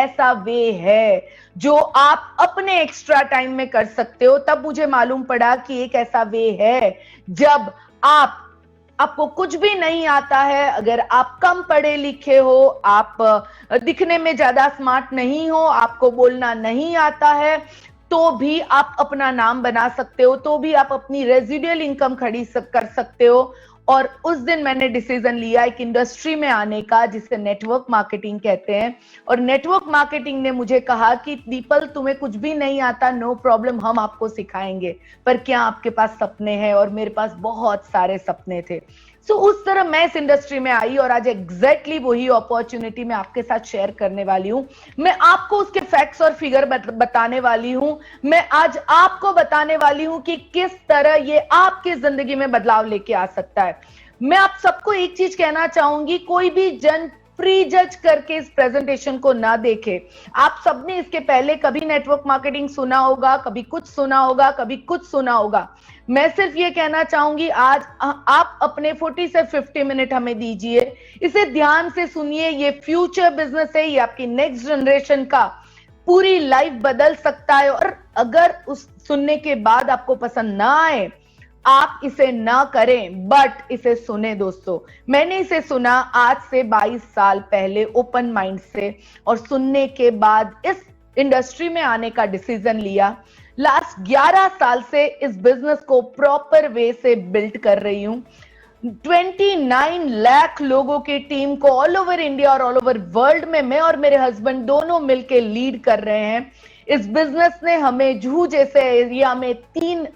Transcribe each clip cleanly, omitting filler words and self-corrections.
ऐसा वे है जो आप अपने एक्स्ट्रा टाइम में कर सकते हो। तब मुझे मालूम पड़ा कि एक ऐसा वे है जब आपको कुछ भी नहीं आता है, अगर आप कम पढ़े लिखे हो, आप दिखने में ज्यादा स्मार्ट नहीं हो, आपको बोलना नहीं आता है, तो भी आप अपना नाम बना सकते हो, तो भी आप अपनी रेजिडुअल इनकम खड़ी कर सकते हो। और उस दिन मैंने डिसीजन लिया एक इंडस्ट्री में आने का जिसे नेटवर्क मार्केटिंग कहते हैं। और नेटवर्क मार्केटिंग ने मुझे कहा कि दीपल, तुम्हें कुछ भी नहीं आता, नो प्रॉब्लम, हम आपको सिखाएंगे, पर क्या आपके पास सपने हैं? और मेरे पास बहुत सारे सपने थे। सो उस तरह मैं इस इंडस्ट्री में आई और आज एग्जैक्टली वही अपॉर्चुनिटी मैं आपके साथ शेयर करने वाली हूं। मैं आपको उसके फैक्ट्स और फिगर बताने वाली हूं। मैं आज आपको बताने वाली हूं कि किस तरह ये आपकी जिंदगी में बदलाव लेके आ सकता है। मैं आप सबको एक चीज कहना चाहूंगी, कोई भी जन प्री जज करके इस प्रेजेंटेशन को ना देखे। आप सबने इसके पहले कभी नेटवर्क मार्केटिंग सुना होगा, कभी कुछ सुना होगा, कभी कुछ सुना होगा। मैं सिर्फ ये कहना चाहूंगी, आज आप अपने 40 से 50 मिनट हमें दीजिए, इसे ध्यान से सुनिए। ये फ्यूचर बिजनेस है, ये आपकी नेक्स्ट जनरेशन का पूरी लाइफ बदल सकता है। और अगर उस सुनने के बाद आपको पसंद ना आए, आप इसे ना करें, बट इसे सुने दोस्तों। मैंने इसे सुना आज से 22 साल पहले ओपन माइंड से, और सुनने के बाद इस इंडस्ट्री में आने का डिसीजन लिया। लास्ट 11 साल से इस बिजनेस को प्रॉपर वे से बिल्ड कर रही हूं। 29 लाख लोगों की टीम को ऑल ओवर इंडिया और ऑल ओवर वर्ल्ड में मैं और मेरे हस्बैंड दोनों मिलकर लीड कर रहे हैं। इस बिजनेस ने हमें जूहू जैसे एरिया में तीन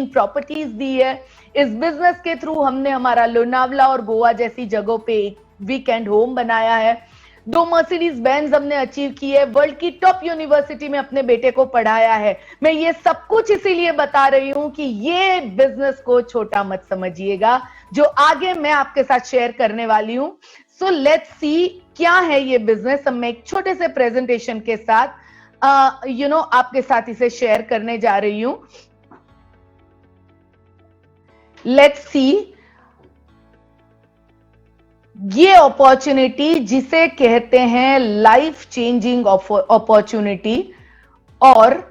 प्रॉपर्टीज दी है। इस बिजनेस के थ्रू हमने हमारा लोनावला और गोवा जैसी जगहों पे एक वीकेंड होम बनाया है। 2 मर्सिडीज बेंज हमने अचीव की है। वर्ल्ड की टॉप यूनिवर्सिटी में अपने बेटे को पढ़ाया है। मैं ये सब कुछ इसीलिए बता रही हूं कि ये बिजनेस को छोटा मत समझिएगा, जो आगे मैं आपके साथ शेयर करने वाली हूं। सो लेट्स सी क्या है ये बिजनेस। मैं एक छोटे से प्रेजेंटेशन के साथ आपके साथ इसे शेयर करने जा रही हूं। लेट्स सी ये अपॉर्चुनिटी जिसे कहते हैं लाइफ चेंजिंग अपॉर्चुनिटी, और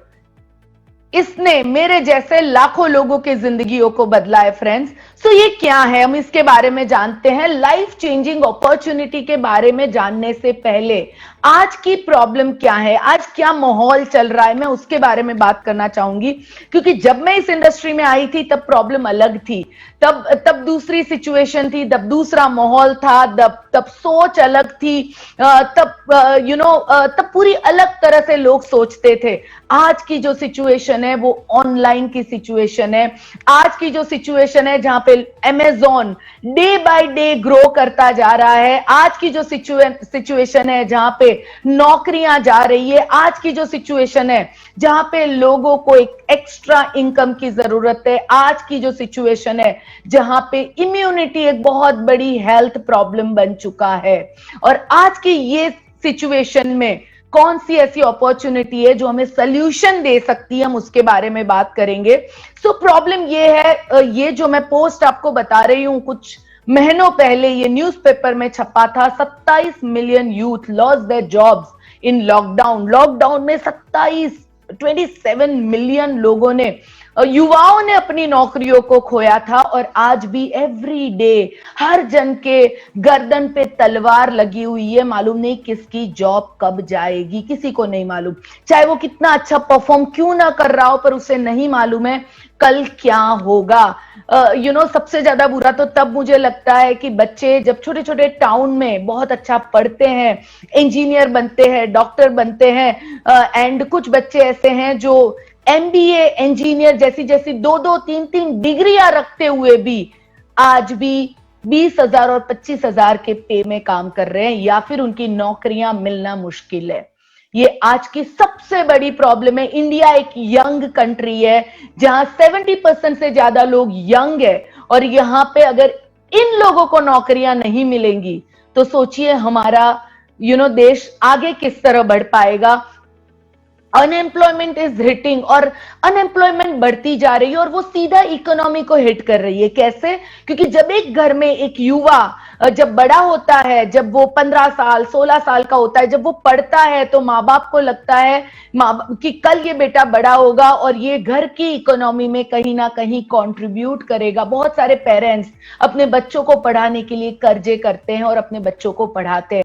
इसने मेरे जैसे लाखों लोगों की जिंदगियों को बदला है फ्रेंड्स। सो ये क्या है, हम इसके बारे में जानते हैं। लाइफ चेंजिंग अपॉर्चुनिटी के बारे में जानने से पहले आज की प्रॉब्लम क्या है, आज क्या माहौल चल रहा है, मैं उसके बारे में बात करना चाहूंगी। क्योंकि जब मैं इस इंडस्ट्री में आई थी तब प्रॉब्लम अलग थी, तब दूसरी सिचुएशन थी, तब दूसरा माहौल था, तब सोच अलग थी, तब पूरी अलग तरह से लोग सोचते थे। आज की जो सिचुएशन है वो ऑनलाइन की सिचुएशन है। आज की जो सिचुएशन है जहां पे Amazon day by day grow करता जा रहा है। आज की जो सिचुएशन है जहां पे नौकरियां जा रही है। आज की जो सिचुएशन है जहां पे लोगों को एक एक्स्ट्रा इनकम की जरूरत है। आज की जो सिचुएशन है जहां पे इम्यूनिटी एक बहुत बड़ी हेल्थ प्रॉब्लम बन चुका है। और आज की ये सिचुएशन में कौन सी ऐसी अपॉर्चुनिटी है जो हमें सोल्यूशन दे सकती है, हम उसके बारे में बात करेंगे। सो प्रॉब्लम ये है, ये जो मैं पोस्ट आपको बता रही हूं कुछ महीनों पहले ये न्यूज़पेपर में छपा था। 27 million youth loss their jobs in lockdown में 27 मिलियन लोगों ने, युवाओं ने अपनी नौकरियों को खोया था। और आज भी एवरी डे हर जन के गर्दन पे तलवार लगी हुई है, मालूम नहीं किसकी जॉब कब जाएगी, किसी को नहीं मालूम। चाहे वो कितना अच्छा परफॉर्म क्यों ना कर रहा हो, पर उसे नहीं मालूम है कल क्या होगा। सबसे ज्यादा बुरा तो तब मुझे लगता है कि बच्चे जब छोटे छोटे टाउन में बहुत अच्छा पढ़ते हैं, इंजीनियर बनते हैं, डॉक्टर बनते हैं, एंड कुछ बच्चे ऐसे हैं जो एमबीए, इंजीनियर जैसी 2-2, 3-3 डिग्रियां रखते हुए भी आज भी 20,000 और 25,000 के पे में काम कर रहे हैं, या फिर उनकी नौकरियां मिलना मुश्किल है। ये आज की सबसे बड़ी प्रॉब्लम है। इंडिया एक यंग कंट्री है जहां 70% से ज्यादा लोग यंग है, और यहां पे अगर इन लोगों को नौकरियां नहीं मिलेंगी तो सोचिए हमारा देश आगे किस तरह बढ़ पाएगा। अनएम्प्लॉयमेंट इज हिटिंग, और अनएम्प्लॉयमेंट बढ़ती जा रही है, और वो सीधा इकोनॉमी को हिट कर रही है। कैसे? क्योंकि जब एक घर में एक युवा जब बड़ा होता है, जब वो 15 साल 16 साल का होता है, जब वो पढ़ता है, तो माँ बाप को लगता है माँ बाप कि कल ये बेटा बड़ा होगा और ये घर की इकोनॉमी में कहीं ना कहीं कंट्रीब्यूट करेगा। बहुत सारे पेरेंट्स अपने बच्चों को पढ़ाने के लिए कर्जे करते हैं और अपने बच्चों को पढ़ाते हैं।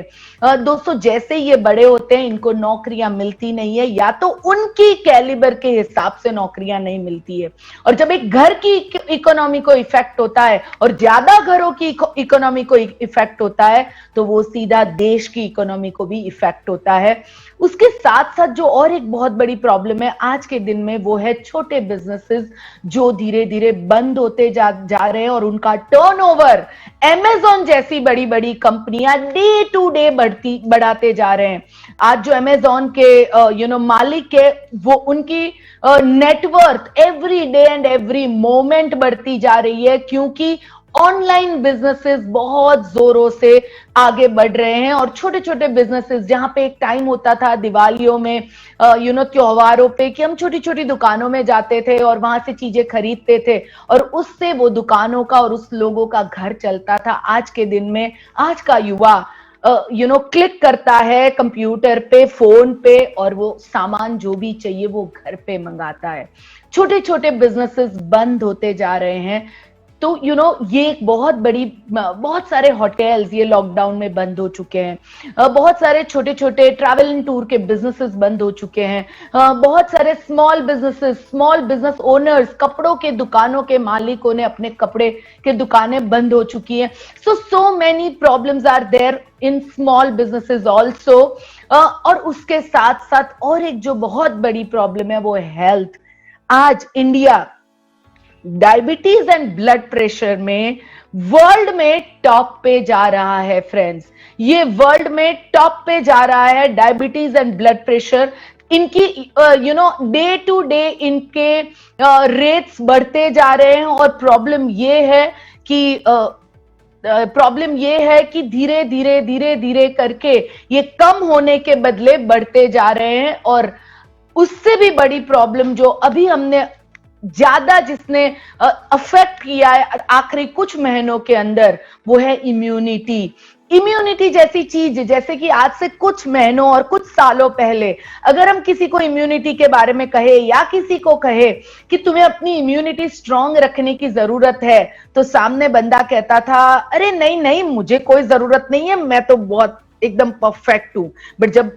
दोस्तों, जैसे ये बड़े होते हैं, इनको नौकरियां मिलती नहीं है, या तो उनकी कैलिबर के हिसाब से नौकरियां नहीं मिलती है। और जब एक घर की इकोनॉमी को इफेक्ट होता है और ज्यादा घरों की इकोनॉमी को इफेक्ट होता है, तो वो सीधा देश की इकोनॉमी को भी इफेक्ट होता है। उसके साथ साथ जो और एक बहुत बड़ी प्रॉब्लम है आज के दिन में, वो है छोटे बिजनेसेस जो धीरे धीरे बंद होते जा रहे हैं और उनका टर्नओवर अमेज़न जैसी बड़ी बड़ी कंपनियां डे टू डे बढ़ाते जा रहे हैं। आज जो अमेज़न के मालिक है, वो उनकी net worth every day and every moment बढ़ती जा रही है, क्योंकि ऑनलाइन बिजनेसेस बहुत जोरों से आगे बढ़ रहे हैं। और छोटे छोटे बिजनेसेस, जहां पे एक टाइम होता था दिवालियों में, त्योहारों पे, कि हम छोटी छोटी दुकानों में जाते थे और वहां से चीजें खरीदते थे और उससे वो दुकानों का और उस लोगों का घर चलता था। आज के दिन में आज का युवा क्लिक करता है कंप्यूटर पे, फोन पे, और वो सामान जो भी चाहिए वो घर पे मंगाता है। छोटे छोटे बिजनेसेस बंद होते जा रहे हैं। तो ये एक बहुत सारे होटल्स ये लॉकडाउन में बंद हो चुके हैं। बहुत सारे छोटे छोटे ट्रैवल एंड टूर के बिजनेसेस बंद हो चुके हैं। बहुत सारे स्मॉल बिजनेस ओनर्स, कपड़ों के दुकानों के मालिकों ने अपने कपड़े के दुकानें बंद हो चुकी हैं। So many problems are there in small businesses also. और उसके साथ साथ और एक जो बहुत बड़ी प्रॉब्लम है वो है हेल्थ। आज India diabetes and blood pressure में वर्ल्ड में टॉप पे जा रहा है फ्रेंड्स। ये वर्ल्ड में टॉप पे जा रहा है, डायबिटीज एंड ब्लड प्रेशर। इनकी डे टू डे इनके रेट्स बढ़ते जा रहे हैं। और प्रॉब्लम ये है कि धीरे धीरे करके ये कम होने के बदले बढ़ते जा रहे हैं। और उससे भी बड़ी प्रॉब्लम जो अभी हमने ज्यादा जिसने अफेक्ट किया है आखिरी कुछ महीनों के अंदर, वो है इम्यूनिटी जैसी चीज। जैसे कि आज से कुछ महीनों और कुछ सालों पहले अगर हम किसी को इम्यूनिटी के बारे में कहे या किसी को कहे कि तुम्हें अपनी इम्यूनिटी स्ट्रांग रखने की जरूरत है, तो सामने बंदा कहता था, अरे नहीं नहीं, मुझे कोई जरूरत नहीं है, मैं तो बहुत एकदम परफेक्ट हूं। बट जब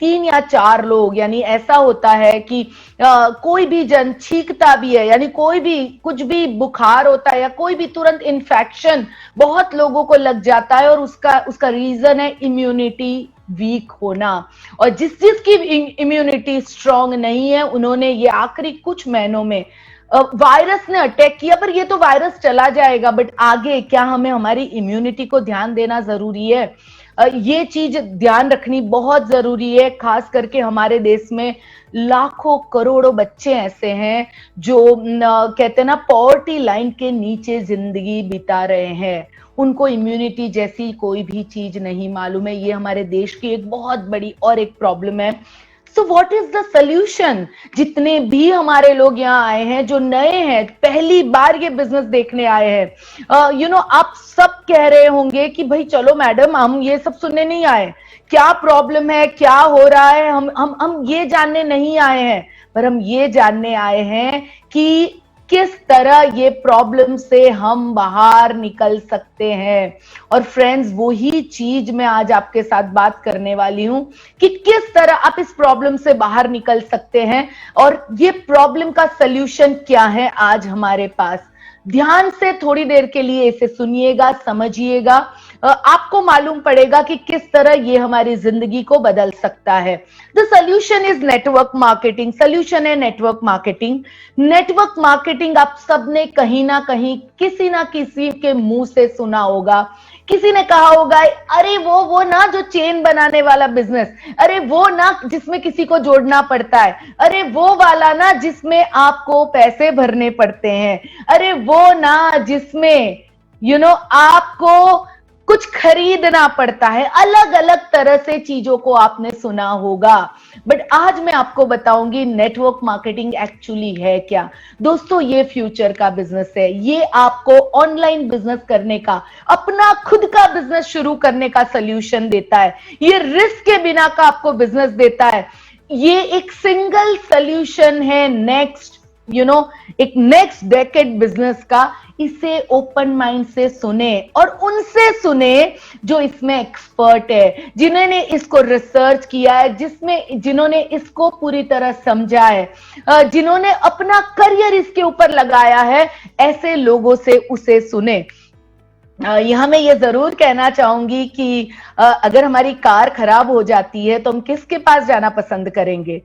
3 या 4 लोग, यानी ऐसा होता है कि कोई भी जन छींकता भी है, यानी कोई भी कुछ भी बुखार होता है या कोई भी तुरंत इन्फेक्शन बहुत लोगों को लग जाता है, और उसका रीजन है इम्यूनिटी वीक होना। और जिसकी इम्यूनिटी स्ट्रांग नहीं है, उन्होंने ये आखिरी कुछ महीनों में वायरस ने अटैक किया। पर ये तो वायरस चला जाएगा, बट आगे क्या हमें हमारी इम्यूनिटी को ध्यान देना जरूरी है। ये चीज ध्यान रखनी बहुत जरूरी है। खास करके हमारे देश में लाखों करोड़ों बच्चे ऐसे हैं जो कहते हैं ना, पॉवर्टी लाइन के नीचे जिंदगी बिता रहे हैं। उनको इम्यूनिटी जैसी कोई भी चीज नहीं मालूम है। ये हमारे देश की एक बहुत बड़ी और एक प्रॉब्लम है। So what is the solution? जितने भी हमारे लोग यहाँ आए हैं जो नए हैं, पहली बार ये बिजनेस देखने आए हैं, आप सब कह रहे होंगे कि भाई चलो मैडम, हम ये सब सुनने नहीं आए, क्या प्रॉब्लम है, क्या हो रहा है, हम ये जानने नहीं आए हैं, पर हम ये जानने आए हैं कि किस तरह ये प्रॉब्लम से हम बाहर निकल सकते हैं। और फ्रेंड्स, वही चीज मैं आज आपके साथ बात करने वाली हूं कि किस तरह आप इस प्रॉब्लम से बाहर निकल सकते हैं और ये प्रॉब्लम का सलूशन क्या है आज हमारे पास। ध्यान से थोड़ी देर के लिए इसे सुनिएगा, समझिएगा, आपको मालूम पड़ेगा कि किस तरह ये हमारी जिंदगी को बदल सकता है। The solution is network marketing. Solution है नेटवर्क मार्केटिंग। नेटवर्क मार्केटिंग आप सबने कहीं ना कहीं किसी ना किसी के मुंह से सुना होगा। किसी ने कहा होगा, अरे वो ना जो चेन बनाने वाला बिजनेस, अरे वो ना जिसमें किसी को जोड़ना पड़ता है, अरे वो वाला ना जिसमें आपको पैसे भरने पड़ते हैं, अरे वो ना जिसमें आपको कुछ खरीदना पड़ता है, अलग अलग तरह से चीजों को आपने सुना होगा। बट आज मैं आपको बताऊंगी नेटवर्क मार्केटिंग एक्चुअली है क्या। दोस्तों, ये फ्यूचर का बिजनेस है। ये आपको ऑनलाइन बिजनेस करने का, अपना खुद का बिजनेस शुरू करने का सॉल्यूशन देता है। ये रिस्क के बिना का आपको बिजनेस देता है। ये एक सिंगल सॉल्यूशन है नेक्स्ट एक नेक्स्ट डेकेड बिजनेस का। इसे ओपन माइंड से सुने और उनसे सुने जो इसमें एक्सपर्ट है, जिन्होंने इसको रिसर्च किया है, जिन्होंने इसको पूरी तरह समझा है, जिन्होंने अपना करियर इसके ऊपर लगाया है। ऐसे लोगों से उसे सुने। यहां मैं ये जरूर कहना चाहूंगी कि अगर हमारी कार खराब हो जाती है तो हम किसके पास जाना पसंद करेंगे?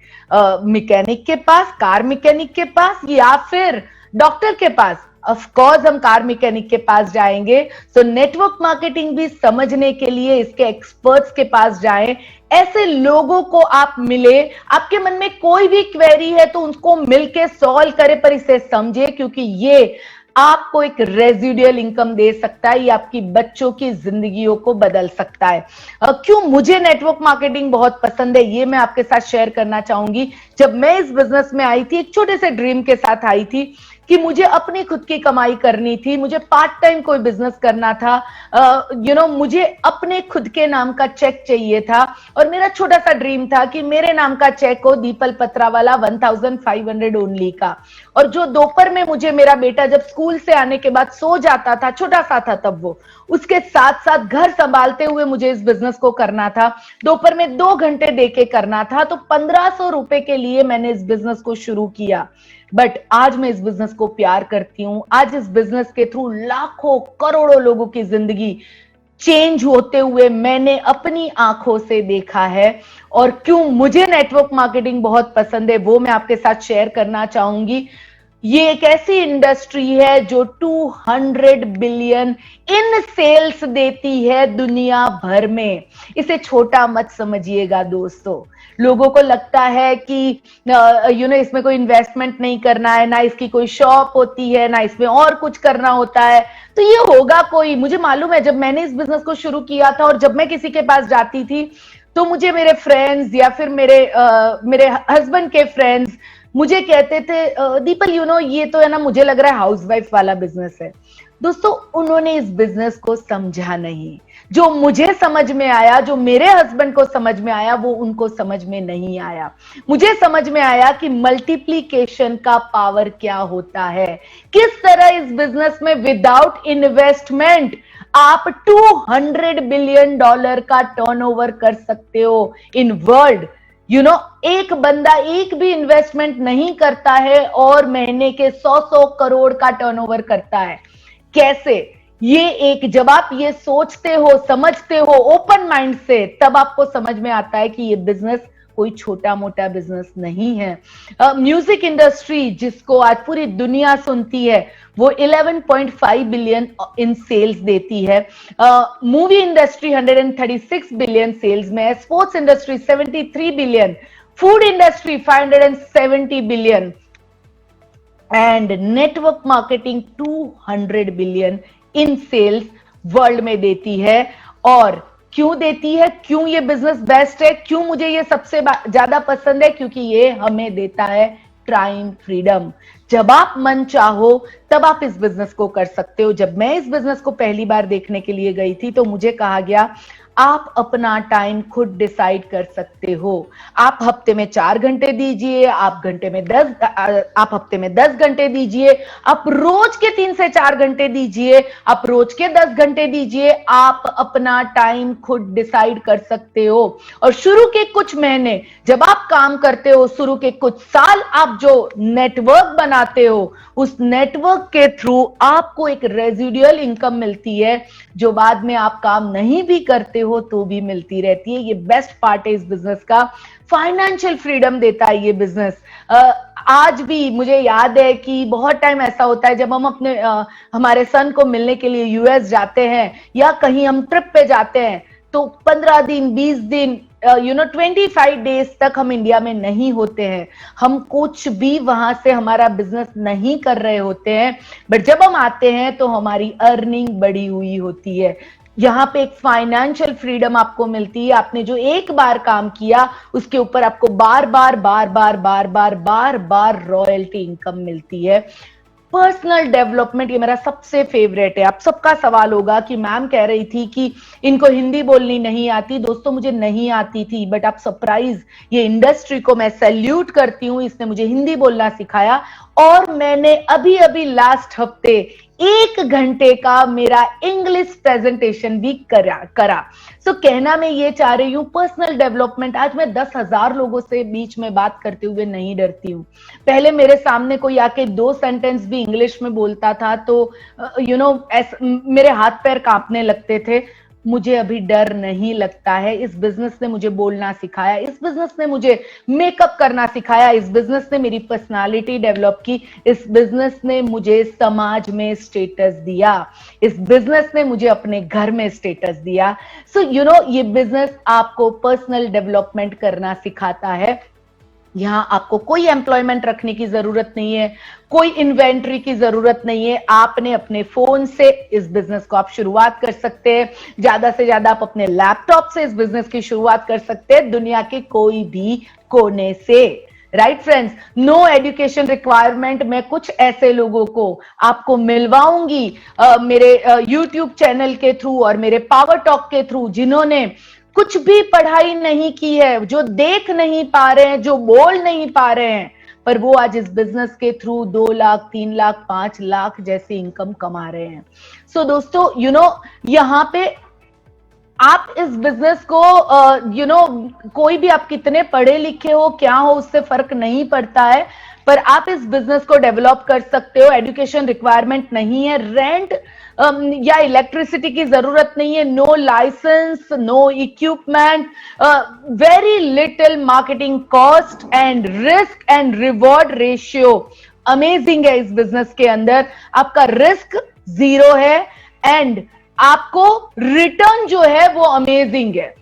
मैकेनिक के पास, कार मैकेनिक के पास, या फिर डॉक्टर के पास? ऑफ कोर्स हम कार मैकेनिक के पास जाएंगे। तो नेटवर्क मार्केटिंग भी समझने के लिए इसके एक्सपर्ट्स के पास जाएं। ऐसे लोगों को आप मिले, आपके मन में कोई भी क्वेरी है तो उसको मिलके सॉल्व करें, पर इसे समझे, क्योंकि ये आपको एक रेजिडुअल इनकम दे सकता है। ये आपकी बच्चों की जिंदगियों को बदल सकता है। क्यों मुझे नेटवर्क मार्केटिंग बहुत पसंद है, ये मैं आपके साथ शेयर करना चाहूंगी। जब मैं इस बिजनेस में आई थी, एक छोटे से ड्रीम के साथ आई थी कि मुझे अपनी खुद की कमाई करनी थी, मुझे पार्ट टाइम कोई बिजनेस करना था। मुझे अपने खुद के नाम का चेक चाहिए था, और मेरा छोटा सा ड्रीम था कि मेरे नाम का चेक हो दीपल पत्रा वाला 1500 ओनली का। और जो दोपहर में मुझे मेरा बेटा जब स्कूल से आने के बाद सो जाता था, छोटा सा था तब वो, उसके साथ साथ घर संभालते हुए मुझे इस बिजनेस को करना था। दोपहर में 2 घंटे देके करना था। तो 1500 रुपए के लिए मैंने इस बिजनेस को शुरू किया। बट आज मैं इस बिजनेस को प्यार करती हूं। आज इस बिजनेस के थ्रू लाखों करोड़ों लोगों की जिंदगी चेंज होते हुए मैंने अपनी आंखों से देखा है। और क्यों मुझे नेटवर्क मार्केटिंग बहुत पसंद है, वो मैं आपके साथ शेयर करना चाहूंगी। ये एक ऐसी इंडस्ट्री है जो 200 बिलियन इन सेल्स देती है दुनिया भर में। इसे छोटा मत समझिएगा दोस्तों। लोगों को लगता है कि इसमें कोई इन्वेस्टमेंट नहीं करना है, ना इसकी कोई शॉप होती है, ना इसमें और कुछ करना होता है। तो ये होगा कोई, मुझे मालूम है, जब मैंने इस बिजनेस को शुरू किया था और जब मैं किसी के पास जाती थी तो मुझे मेरे फ्रेंड्स या फिर मेरे हस्बैंड के फ्रेंड्स मुझे कहते थे, दीपल ये तो है ना, मुझे लग रहा है हाउसवाइफ वाला बिजनेस है। दोस्तों, उन्होंने इस बिजनेस को समझा नहीं। जो मुझे समझ में आया, जो मेरे हस्बैंड को समझ में आया, वो उनको समझ में नहीं आया। मुझे समझ में आया कि मल्टीप्लीकेशन का पावर क्या होता है, किस तरह इस बिजनेस में विदाउट इन्वेस्टमेंट आप 200 बिलियन डॉलर का टर्नओवर कर सकते हो इन वर्ल्ड। एक बंदा एक भी इन्वेस्टमेंट नहीं करता है और महीने के 100 करोड़ का टर्नओवर करता है। कैसे? जब आप ये सोचते हो, समझते हो ओपन माइंड से, तब आपको समझ में आता है कि ये बिजनेस कोई छोटा मोटा बिजनेस नहीं है। म्यूजिक इंडस्ट्री जिसको आज पूरी दुनिया सुनती है, वो 11.5 बिलियन इन सेल्स देती है। मूवी इंडस्ट्री 136 बिलियन सेल्स में है। Sports industry 73 billion, food industry 570 billion, and network marketing 200 billion in sales world में देती है। और क्यों देती है, क्यों ये बिजनेस बेस्ट है, क्यों मुझे ये सबसे ज्यादा पसंद है? क्योंकि ये हमें देता है टाइम फ्रीडम। जब आप मन चाहो तब आप इस बिजनेस को कर सकते हो। जब मैं इस बिजनेस को पहली बार देखने के लिए गई थी तो मुझे कहा गया, आप अपना टाइम खुद डिसाइड कर सकते हो। आप हफ्ते में 4 घंटे दीजिए, आप हफ्ते में 10 घंटे दीजिए, आप रोज के 3 से 4 घंटे दीजिए, आप रोज के 10 घंटे दीजिए। आप अपना टाइम खुद डिसाइड कर सकते हो। और शुरू के कुछ महीने जब आप काम करते हो, शुरू के कुछ साल आप जो नेटवर्क बनाते हो, उस नेटवर्क के थ्रू आपको एक रेजिडुअल इनकम मिलती है, जो बाद में आप काम नहीं भी करते हो तो भी मिलती रहती है। ये बेस्ट पार्ट है इस बिजनेस का। फाइनेंशियल फ्रीडम देता है ये बिजनेस। आज भी मुझे याद है कि बहुत टाइम ऐसा होता है जब हम हमारे सन को मिलने के लिए यूएस जाते हैं या कहीं हम ट्रिप पे जाते हैं, तो 15 दिन 20 दिन 25 डेज तक हम इंडिया में नहीं होते हैं। हम कुछ भी वहां से हमारा बिजनेस नहीं कर रहे होते हैं। बट जब हम आते हैं तो हमारी अर्निंग बढ़ी हुई होती है। यहाँ पे एक फाइनेंशियल फ्रीडम आपको मिलती है। आपने जो एक बार काम किया उसके ऊपर आपको बार बार बार बार बार बार बार बार रॉयल्टी इनकम मिलती है। पर्सनल डेवलपमेंट ये मेरा सबसे फेवरेट है। आप सबका सवाल होगा कि मैम कह रही थी कि इनको हिंदी बोलनी नहीं आती। दोस्तों मुझे नहीं आती थी, बट आप सरप्राइज, ये इंडस्ट्री को मैं सैल्यूट करती हूं, इसने मुझे हिंदी बोलना सिखाया। और मैंने अभी अभी लास्ट हफ्ते 1 घंटे का मेरा इंग्लिश प्रेजेंटेशन भी करा। सो कहना मैं ये चाह रही हूं, पर्सनल डेवलपमेंट। आज मैं 10,000 लोगों से बीच में बात करते हुए नहीं डरती हूं। पहले मेरे सामने कोई आके 2 सेंटेंस भी इंग्लिश में बोलता था तो मेरे हाथ पैर कांपने लगते थे। मुझे अभी डर नहीं लगता है। इस बिजनेस ने मुझे बोलना सिखाया, इस बिजनेस ने मुझे मेकअप करना सिखाया, इस बिजनेस ने मेरी पर्सनालिटी डेवलप की, इस बिजनेस ने मुझे समाज में स्टेटस दिया, इस बिजनेस ने मुझे अपने घर में स्टेटस दिया। सो ये बिजनेस आपको पर्सनल डेवलपमेंट करना सिखाता है। यहां आपको कोई एम्प्लॉयमेंट रखने की जरूरत नहीं है, कोई इन्वेंट्री की जरूरत नहीं है। आपने अपने फोन से इस बिजनेस को आप शुरुआत कर सकते हैं। ज्यादा से ज्यादा आप अपने लैपटॉप से इस बिजनेस की शुरुआत कर सकते हैं, दुनिया के कोई भी कोने से। Right friends, no education requirement. मैं कुछ ऐसे लोगों को आपको मिलवाऊंगी मेरे यूट्यूब चैनल के थ्रू और मेरे पावर टॉक के थ्रू, जिन्होंने कुछ भी पढ़ाई नहीं की है, जो देख नहीं पा रहे हैं, जो बोल नहीं पा रहे हैं, पर वो आज इस बिजनेस के थ्रू 2 लाख, 3 लाख, 5 लाख जैसी इनकम कमा रहे हैं। सो दोस्तों यहां पे आप इस बिजनेस को कोई भी, आप कितने पढ़े लिखे हो, क्या हो, उससे फर्क नहीं पड़ता है, पर आप इस बिजनेस को डेवलप कर सकते हो। एजुकेशन रिक्वायरमेंट नहीं है, रेंट या इलेक्ट्रिसिटी की जरूरत नहीं है, no licence, no equipment, very little marketing cost and risk and reward ratio amazing है। इस बिजनेस के अंदर आपका रिस्क 0 है एंड आपको रिटर्न जो है वो अमेजिंग है।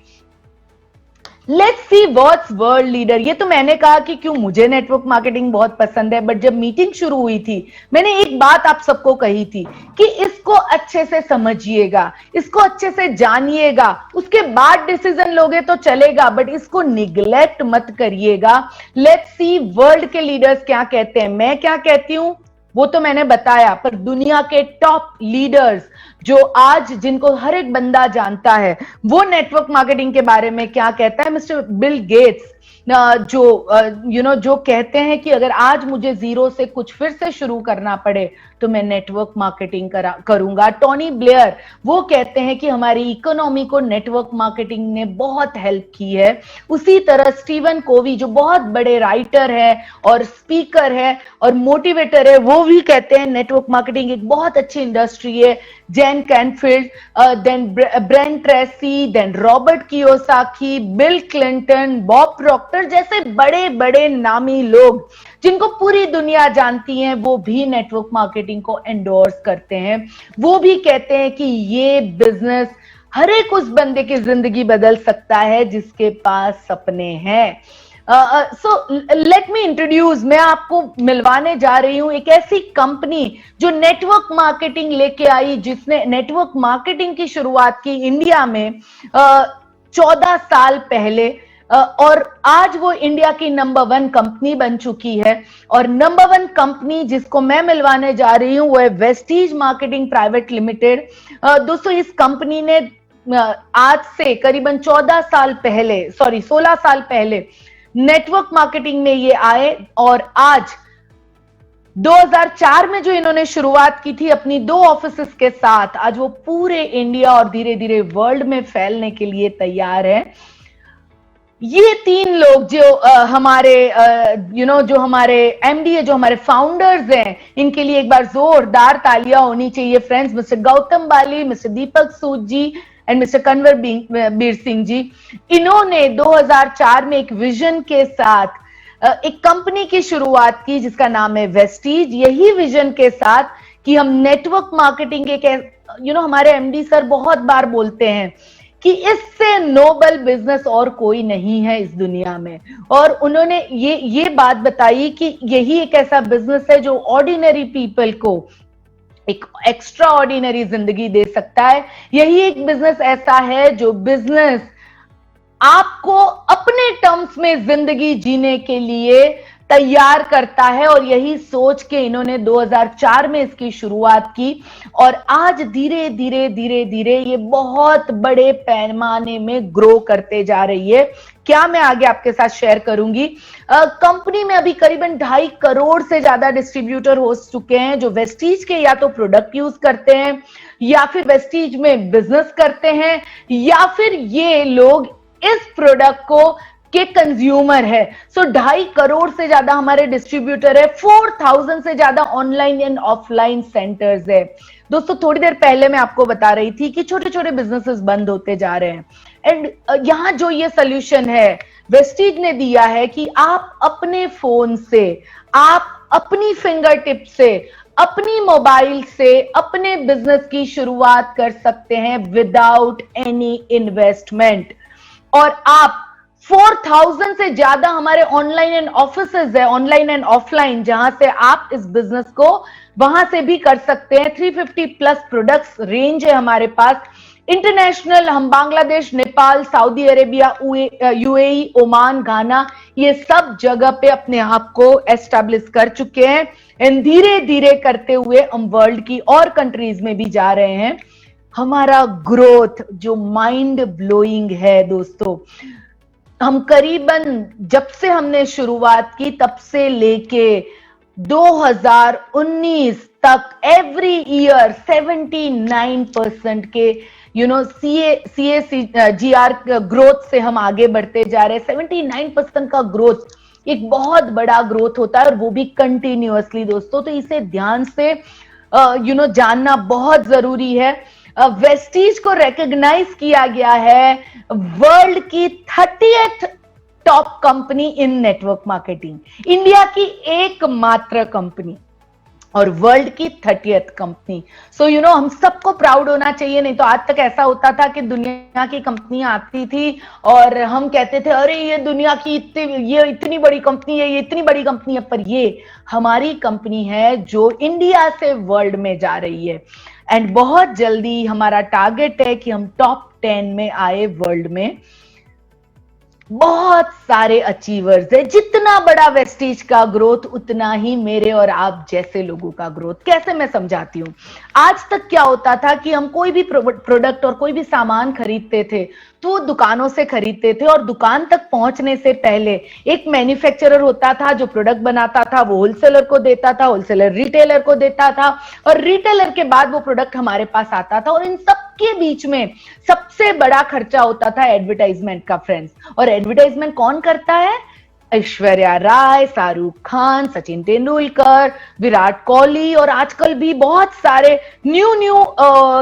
Let's see what's world leader. ये तो मैंने कहा कि क्यों मुझे नेटवर्क मार्केटिंग बहुत पसंद है, बट जब मीटिंग शुरू हुई थी मैंने एक बात आप सबको कही थी कि इसको अच्छे से समझिएगा, इसको अच्छे से जानिएगा, उसके बाद डिसीजन लोगे तो चलेगा, बट इसको निग्लेक्ट मत करिएगा। लेट्स सी वर्ल्ड के लीडर्स क्या कहते हैं। मैं क्या कहती हूं वो तो मैंने बताया, पर दुनिया के टॉप लीडर्स जो आज जिनको हर एक बंदा जानता है, वो नेटवर्क मार्केटिंग के बारे में क्या कहता है। मिस्टर बिल गेट्स जो कहते हैं कि अगर आज मुझे 0 से कुछ फिर से शुरू करना पड़े तो मैं नेटवर्क मार्केटिंग करूंगा। टोनी ब्लेयर वो कहते हैं कि हमारी इकोनॉमी को नेटवर्क मार्केटिंग ने बहुत हेल्प की है। उसी तरह स्टीवन कोवी जो बहुत बड़े राइटर है और स्पीकर है और मोटिवेटर है, वो भी कहते हैं नेटवर्क मार्केटिंग एक बहुत अच्छी इंडस्ट्री है। Jack Canfield, then Brian Tracy, then Robert Kiyosaki, Bill Clinton, Bob Proctor जैसे बड़े बड़े नामी लोग जिनको पूरी दुनिया जानती है, वो भी नेटवर्क मार्केटिंग को एंडोर्स करते हैं। वो भी कहते हैं कि ये बिजनेस हर एक उस बंदे की जिंदगी बदल सकता है जिसके पास सपने हैं। सो लेट मी इंट्रोड्यूस, मैं आपको मिलवाने जा रही हूं एक ऐसी कंपनी जो नेटवर्क मार्केटिंग लेके आई, जिसने नेटवर्क मार्केटिंग की शुरुआत की इंडिया में 14 साल पहले, और आज वो इंडिया की नंबर 1 कंपनी बन चुकी है। और नंबर 1 कंपनी जिसको मैं मिलवाने जा रही हूं वो है वेस्टीज मार्केटिंग प्राइवेट लिमिटेड। दोस्तों इस कंपनी ने आज से करीबन 16 साल पहले नेटवर्क मार्केटिंग में ये आए, और आज 2004 में जो इन्होंने शुरुआत की थी अपनी 2 ऑफिसेस के साथ, आज वो पूरे इंडिया और धीरे धीरे वर्ल्ड में फैलने के लिए तैयार है। ये 3 लोग जो हमारे जो हमारे एमडी है, जो हमारे फाउंडर्स हैं, इनके लिए एक बार जोरदार तालियां होनी चाहिए friends. Mister Gautam Bali, mister Deepak Sood ji and mister Kanwar Bir Singh ji. इन्होंने 2004 में एक विजन के साथ एक कंपनी की शुरुआत की जिसका नाम है वेस्टीज। यही विजन के साथ कि हम नेटवर्क मार्केटिंग के हमारे एमडी सर बहुत बार बोलते हैं कि इससे नोबल बिजनेस और कोई नहीं है इस दुनिया में, और उन्होंने ये बात बताई कि यही एक ऐसा बिजनेस है जो ऑर्डिनरी पीपल को एक एक्स्ट्रा ऑर्डिनरी जिंदगी दे सकता है। यही एक बिजनेस ऐसा है जो बिजनेस आपको अपने टर्म्स में जिंदगी जीने के लिए तैयार करता है, और यही सोच के इन्होंने 2004 में इसकी शुरुआत की और आज धीरे धीरे धीरे धीरे ये बहुत बड़े पैमाने में ग्रो करते जा रही है। क्या मैं आगे आपके साथ शेयर करूंगी। कंपनी में अभी करीबन 2.5 करोड़ से ज्यादा डिस्ट्रीब्यूटर हो चुके हैं जो वेस्टीज के या तो प्रोडक्ट यूज करते हैं या फिर वेस्टीज में बिजनेस करते हैं या फिर ये लोग इस प्रोडक्ट को के कंज्यूमर है। सो 2.5 करोड़ से ज्यादा हमारे डिस्ट्रीब्यूटर है, 4000 से ज्यादा ऑनलाइन एंड ऑफलाइन सेंटर्स है। दोस्तों थोड़ी देर पहले मैं आपको बता रही थी कि छोटे छोटे बिजनेसेस बंद होते जा रहे हैं, एंड यहां जो ये सोल्यूशन है वेस्टीज ने दिया है कि आप अपने फोन से, आप अपनी फिंगर टिप से, अपनी मोबाइल से अपने बिजनेस की शुरुआत कर सकते हैं विदाउट एनी इन्वेस्टमेंट। और आप 4000 से ज्यादा हमारे ऑनलाइन एंड ऑफिसेज है, ऑनलाइन एंड ऑफलाइन, जहां से आप इस बिजनेस को वहां से भी कर सकते हैं। 350 प्लस प्रोडक्ट्स रेंज है हमारे पास। इंटरनेशनल हम Bangladesh, Nepal, Saudi Arabia, UAE, Oman, Ghana, ये सब जगह पे अपने आप को एस्टैब्लिश कर चुके हैं एंड धीरे धीरे करते हुए हम वर्ल्ड की और कंट्रीज में भी जा रहे हैं। हमारा ग्रोथ जो माइंड ब्लोइंग है दोस्तों, हम करीबन जब से हमने शुरुआत की तब से लेके 2019 तक एवरी ईयर 79% के CAGR ग्रोथ से हम आगे बढ़ते जा रहे हैं। 79% का ग्रोथ एक बहुत बड़ा ग्रोथ होता है और वो भी कंटिन्यूअसली दोस्तों, तो इसे ध्यान से जानना बहुत जरूरी है। वेस्टीज को रिकॉग्नाइज किया गया है वर्ल्ड की 30th टॉप कंपनी इन नेटवर्क मार्केटिंग, इंडिया की एकमात्र कंपनी और वर्ल्ड की 30th कंपनी। सो हम सबको प्राउड होना चाहिए। नहीं तो आज तक ऐसा होता था कि दुनिया की कंपनियां आती थी और हम कहते थे अरे ये दुनिया की ये इतनी बड़ी कंपनी है, ये इतनी बड़ी कंपनी है, पर ये हमारी कंपनी है जो इंडिया से वर्ल्ड में जा रही है। एंड बहुत जल्दी हमारा टारगेट है कि हम टॉप 10 में आए वर्ल्ड में। बहुत सारे अचीवर्स है, जितना बड़ा वेस्टीज का ग्रोथ उतना ही मेरे और आप जैसे लोगों का ग्रोथ। कैसे मैं समझाती हूं। आज तक क्या होता था कि हम कोई भी प्रोडक्ट और कोई भी सामान खरीदते थे तो दुकानों से खरीदते थे और दुकान तक पहुंचने से पहले एक मैन्युफैक्चरर होता था जो प्रोडक्ट बनाता था, वो होलसेलर को देता था, होलसेलर रिटेलर को देता था और रिटेलर के बाद वो प्रोडक्ट हमारे पास आता था। और इन सब के बीच में सबसे बड़ा खर्चा होता था एडवर्टाइजमेंट का फ्रेंड्स। और एडवर्टाइजमेंट कौन करता है? ऐश्वर्या राय, शाहरुख खान, सचिन तेंदुलकर, विराट कोहली और आजकल भी बहुत सारे न्यू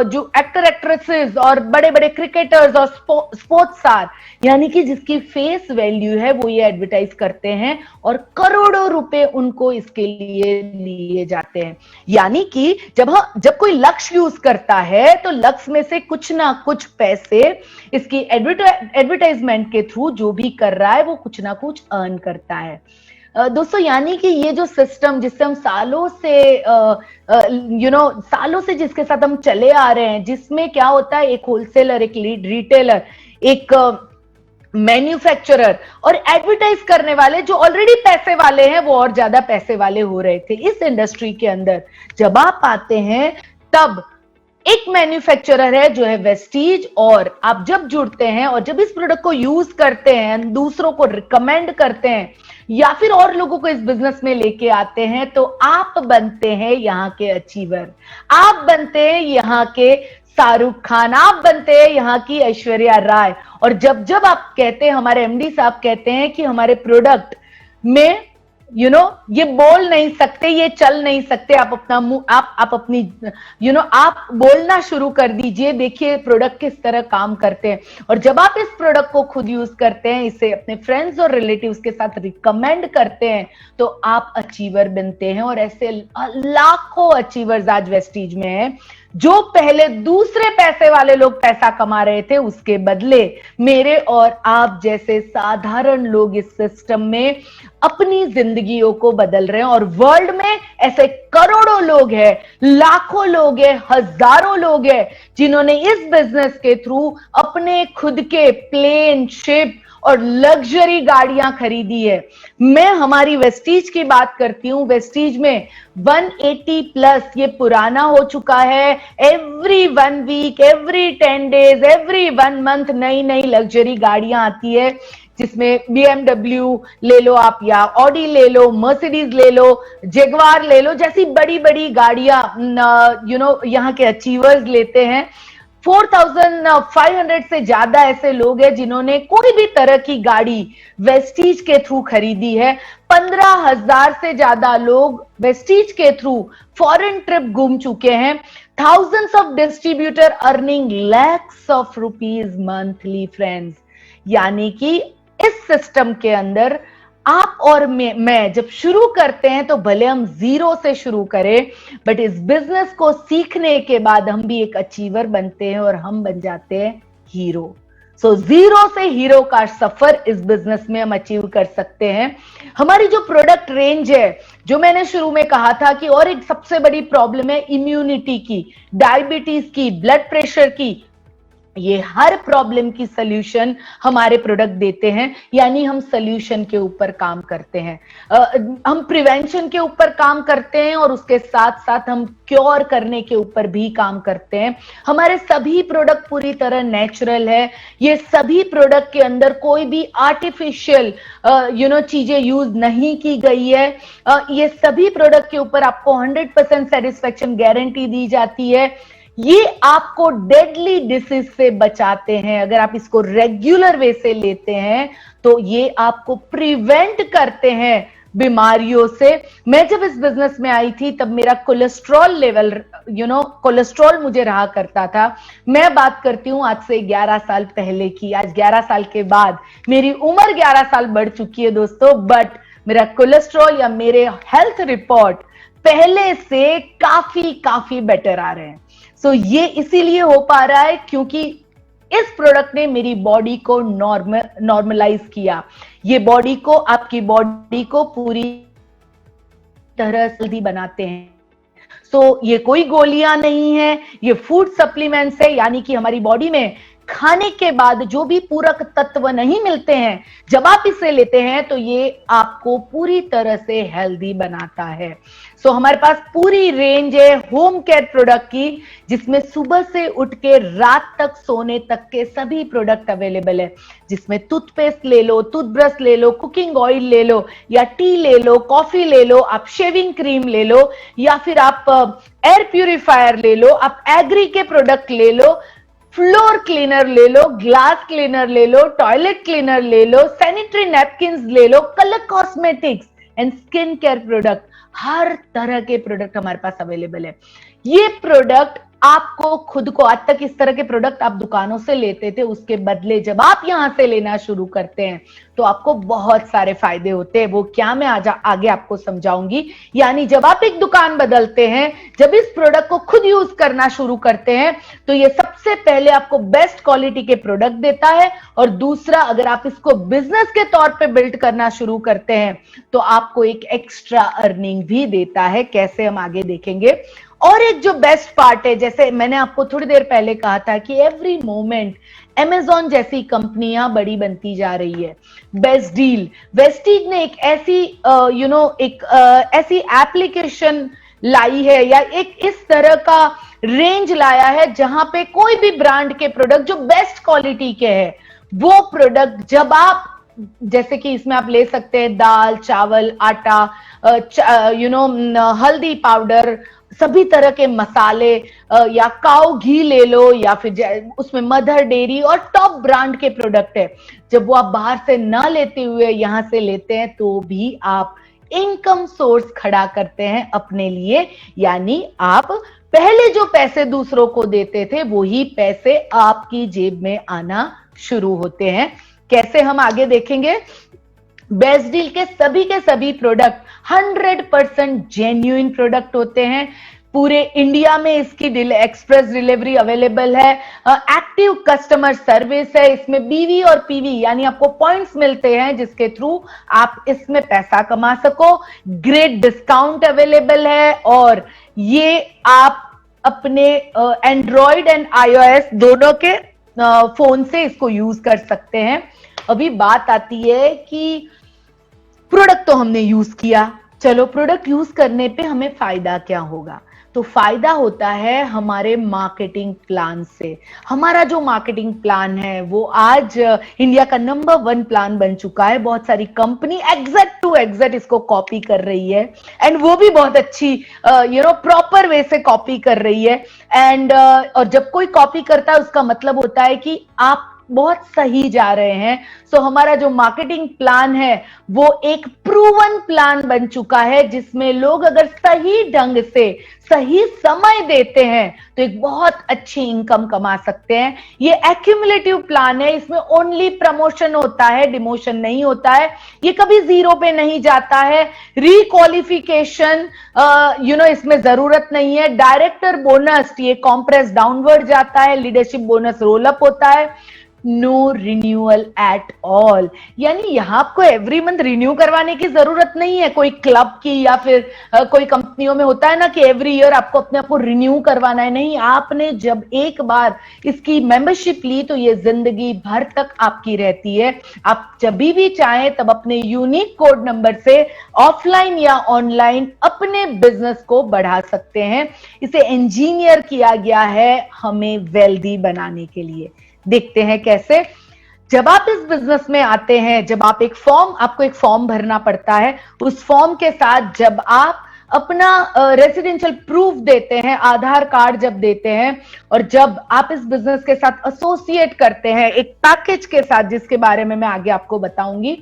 जो एक्टर एक्ट्रेसेस और बड़े बड़े क्रिकेटर्स और स्पोर्ट्स स्टार, यानी कि जिसकी फेस वैल्यू है वो ये एडवर्टाइज करते हैं और करोड़ों रुपए उनको इसके लिए लिए जाते हैं। यानी कि जब कोई लक्ष्य यूज करता है तो लक्ष्य में से कुछ ना कुछ पैसे इसकी एडवर्टाइजमेंट के थ्रू जो भी कर रहा है वो कुछ ना कुछ अर्न करता है। दोस्तों यानी कि ये जो सिस्टम जिससे हम सालों से जिसके साथ हम चले आ रहे हैं, जिसमें क्या होता है एक होलसेलर, एक रिटेलर, एक मैन्युफैक्चरर और एडवर्टाइज करने वाले जो ऑलरेडी पैसे वाले हैं वो और ज्यादा पैसे वाले हो रहे थे इस इंडस्ट्री के अंदर। जब आप आते हैं तब एक मैन्युफैक्चरर है जो है वेस्टीज, और आप जब जुड़ते हैं और जब इस प्रोडक्ट को यूज करते हैं, दूसरों को रिकमेंड करते हैं या फिर और लोगों को इस बिजनेस में लेके आते हैं, तो आप बनते हैं यहाँ के अचीवर, आप बनते हैं यहाँ के शाहरुख खान, आप बनते हैं यहाँ की ऐश्वर्या राय। और जब जब आप कहते हैं, हमारे एमडी साहब कहते हैं कि हमारे प्रोडक्ट में ये बोल नहीं सकते, ये चल नहीं सकते, आप अपना मुंह आप अपनी आप बोलना शुरू कर दीजिए, देखिए प्रोडक्ट किस तरह काम करते हैं। और जब आप इस प्रोडक्ट को खुद यूज करते हैं, इसे अपने फ्रेंड्स और रिलेटिव्स के साथ रिकमेंड करते हैं, तो आप अचीवर बनते हैं। और ऐसे लाखों अचीवर्स आज वेस्टीज में हैं जो पहले दूसरे पैसे वाले लोग पैसा कमा रहे थे, उसके बदले मेरे और आप जैसे साधारण लोग इस सिस्टम में अपनी जिंदगियों को बदल रहे हैं। और वर्ल्ड में ऐसे करोड़ों लोग हैं, लाखों लोग हैं, हजारों लोग हैं जिन्होंने इस बिजनेस के थ्रू अपने खुद के प्लेन, शिप और लग्जरी गाड़ियां खरीदी है। मैं हमारी वेस्टीज की बात करती हूं। वेस्टीज में 180 प्लस, ये पुराना हो चुका है। Every 1 week, every 10 days, every 1 month नई नई लग्जरी गाड़ियां आती है, जिसमें BMW ले लो आप, या ऑडी ले लो, मर्सिडीज ले लो, जेगवार ले लो, जैसी बड़ी बड़ी गाड़ियां यहाँ के अचीवर्स लेते हैं। 4500 से ज्यादा ऐसे लोग हैं जिन्होंने कोई भी तरह की गाड़ी वेस्टीज के थ्रू खरीदी है। 15,000 से ज्यादा लोग वेस्टीज के थ्रू फॉरेन ट्रिप घूम चुके हैं। Thousands of distributor earning lakhs of rupees monthly friends. यानी कि इस सिस्टम के अंदर आप और मैं जब शुरू करते हैं तो भले हम जीरो से शुरू करें, बट इस बिजनेस को सीखने के बाद हम भी एक अचीवर बनते हैं और हम बन जाते हैं हीरो। सो जीरो से हीरो का सफर इस बिजनेस में हम अचीव कर सकते हैं। हमारी जो प्रोडक्ट रेंज है, जो मैंने शुरू में कहा था कि और एक सबसे बड़ी प्रॉब्लम है इम्यूनिटी की, डायबिटीज की, ब्लड प्रेशर की, ये हर प्रॉब्लम की सॉल्यूशन हमारे प्रोडक्ट देते हैं। यानी हम सॉल्यूशन के ऊपर काम करते हैं, हम प्रिवेंशन के ऊपर काम करते हैं और उसके साथ साथ हम क्योर करने के ऊपर भी काम करते हैं। हमारे सभी प्रोडक्ट पूरी तरह नेचुरल है। ये सभी प्रोडक्ट के अंदर कोई भी आर्टिफिशियल चीजें यूज नहीं की गई है। ये सभी प्रोडक्ट के ऊपर आपको 100% सेटिस्फेक्शन गारंटी दी जाती है। ये आपको डेडली डिसीज से बचाते हैं। अगर आप इसको रेगुलर वे से लेते हैं तो ये आपको प्रिवेंट करते हैं बीमारियों से। मैं जब इस बिजनेस में आई थी तब मेरा कोलेस्ट्रॉल लेवल, कोलेस्ट्रॉल मुझे रहा करता था। मैं बात करती हूं आज से 11 साल पहले की। आज 11 साल के बाद मेरी उम्र 11 साल बढ़ चुकी है दोस्तों, बट मेरा कोलेस्ट्रॉल या मेरे हेल्थ रिपोर्ट पहले से काफी बेटर आ रहे हैं। सो ये इसीलिए हो पा रहा है क्योंकि इस प्रोडक्ट ने मेरी बॉडी को नॉर्मलाइज किया। ये बॉडी को, आपकी बॉडी को पूरी तरह हेल्दी बनाते हैं। सो ये कोई गोलियां नहीं है, ये फूड सप्लीमेंट्स है। यानी कि हमारी बॉडी में खाने के बाद जो भी पूरक तत्व नहीं मिलते हैं, जब आप इसे लेते हैं तो ये आपको पूरी तरह से हेल्दी बनाता है। सो हमारे पास पूरी रेंज है होम केयर प्रोडक्ट की, जिसमें सुबह से उठ के रात तक सोने तक के सभी प्रोडक्ट अवेलेबल है। जिसमें टूथपेस्ट ले लो, टूथब्रश ले लो, कुकिंग ऑयल ले लो, या टी ले लो, कॉफी ले लो, आप शेविंग क्रीम ले लो, या फिर आप एयर प्यूरिफायर ले लो, आप एग्री के प्रोडक्ट ले लो, फ्लोर क्लीनर ले लो, ग्लास क्लीनर ले लो, टॉयलेट क्लीनर ले लो, सैनिटरी नैपकिन्स ले लो, colour cosmetics and skin care product, हर तरह के प्रोडक्ट हमारे पास अवेलेबल है। ये प्रोडक्ट आपको खुद को, आज तक इस तरह के प्रोडक्ट आप दुकानों से लेते थे, उसके बदले जब आप यहां से लेना शुरू करते हैं तो आपको बहुत सारे फायदे होते हैं। वो क्या, मैं आगे आपको समझाऊंगी। यानी जब आप एक दुकान बदलते हैं, जब इस प्रोडक्ट को खुद यूज करना शुरू करते हैं, तो ये सबसे पहले आपको बेस्ट क्वालिटी के प्रोडक्ट देता है, और दूसरा, अगर आप इसको बिजनेस के तौर पे बिल्ड करना शुरू करते हैं तो आपको एक एक्स्ट्रा अर्निंग भी देता है। कैसे, हम आगे देखेंगे। और एक जो बेस्ट पार्ट है, जैसे मैंने आपको थोड़ी देर पहले कहा था कि एवरी मोमेंट Amazon जैसी कंपनियां बड़ी बनती जा रही है। बेस्ट डील, वेस्टीज ने एक ऐसी ऐसी एप्लीकेशन लाई है, या एक इस तरह का रेंज लाया है जहां पे कोई भी ब्रांड के प्रोडक्ट जो बेस्ट क्वालिटी के हैं, वो प्रोडक्ट जब आप, जैसे कि इसमें आप ले सकते हैं दाल, चावल, आटा, हल्दी पाउडर, सभी तरह के मसाले, या काऊ घी ले लो, या फिर उसमें मदर डेयरी और टॉप ब्रांड के प्रोडक्ट है। जब वो आप बाहर से ना लेते हुए यहां से लेते हैं तो भी आप इनकम सोर्स खड़ा करते हैं अपने लिए। यानी आप पहले जो पैसे दूसरों को देते थे, वही पैसे आपकी जेब में आना शुरू होते हैं। कैसे, हम आगे देखेंगे। बेस्ट डील के सभी प्रोडक्ट 100% जेन्युइन प्रोडक्ट होते हैं। पूरे इंडिया में इसकी एक्सप्रेस डिलीवरी अवेलेबल है। एक्टिव कस्टमर सर्विस है, इसमें बीवी और पीवी यानी आपको पॉइंट्स मिलते हैं जिसके थ्रू आप इसमें पैसा कमा सको। ग्रेट डिस्काउंट अवेलेबल है और ये आप अपने एंड्रॉयड एंड आईओएस दोनों के फोन से इसको यूज कर सकते हैं। अभी बात आती है कि प्रोडक्ट तो हमने यूज किया, चलो प्रोडक्ट यूज करने पे हमें फायदा क्या होगा? तो फायदा होता है हमारे मार्केटिंग प्लान से। हमारा जो मार्केटिंग प्लान है वो आज इंडिया का नंबर 1 प्लान बन चुका है। बहुत सारी कंपनी एग्जैक्ट टू एग्जैक्ट इसको कॉपी कर रही है एंड वो भी बहुत अच्छी प्रॉपर वे से कॉपी कर रही है। एंड और जब कोई कॉपी करता है उसका मतलब होता है कि आप बहुत सही जा रहे हैं। सो हमारा जो मार्केटिंग प्लान है वो एक प्रूवन प्लान बन चुका है जिसमें लोग अगर सही ढंग से सही समय देते हैं तो एक बहुत अच्छी इनकम कमा सकते हैं। ये एक्यूमुलेटिव प्लान है, इसमें ओनली प्रमोशन होता है, डिमोशन नहीं होता है। ये कभी जीरो पे नहीं जाता है। रिक्वालिफिकेशन इसमें जरूरत नहीं है। डायरेक्टर बोनस ये कॉम्प्रेस डाउनवर्ड जाता है, लीडरशिप बोनस रोल अप होता है। नो रिन्यूअल एट ऑल, यानी यहां आपको एवरी मंथ रिन्यू करवाने की जरूरत नहीं है। कोई क्लब की या फिर कोई कंपनियों में होता है ना कि एवरी ईयर आपको अपने आप को रिन्यू करवाना है। नहीं, आपने जब एक बार इसकी मेंबरशिप ली तो ये जिंदगी भर तक आपकी रहती है। आप जब भी चाहें तब अपने यूनिक कोड नंबर से ऑफलाइन या ऑनलाइन अपने बिजनेस को बढ़ा सकते हैं। इसे इंजीनियर किया गया है हमें वेल्दी बनाने के लिए। देखते हैं कैसे। जब आप इस बिजनेस में आते हैं, जब आप आपको एक फॉर्म भरना पड़ता है। उस फॉर्म के साथ जब आप अपना रेजिडेंशियल प्रूफ देते हैं, आधार कार्ड जब देते हैं और जब आप इस बिजनेस के साथ एसोसिएट करते हैं एक पैकेज के साथ जिसके बारे में मैं आगे आपको बताऊंगी,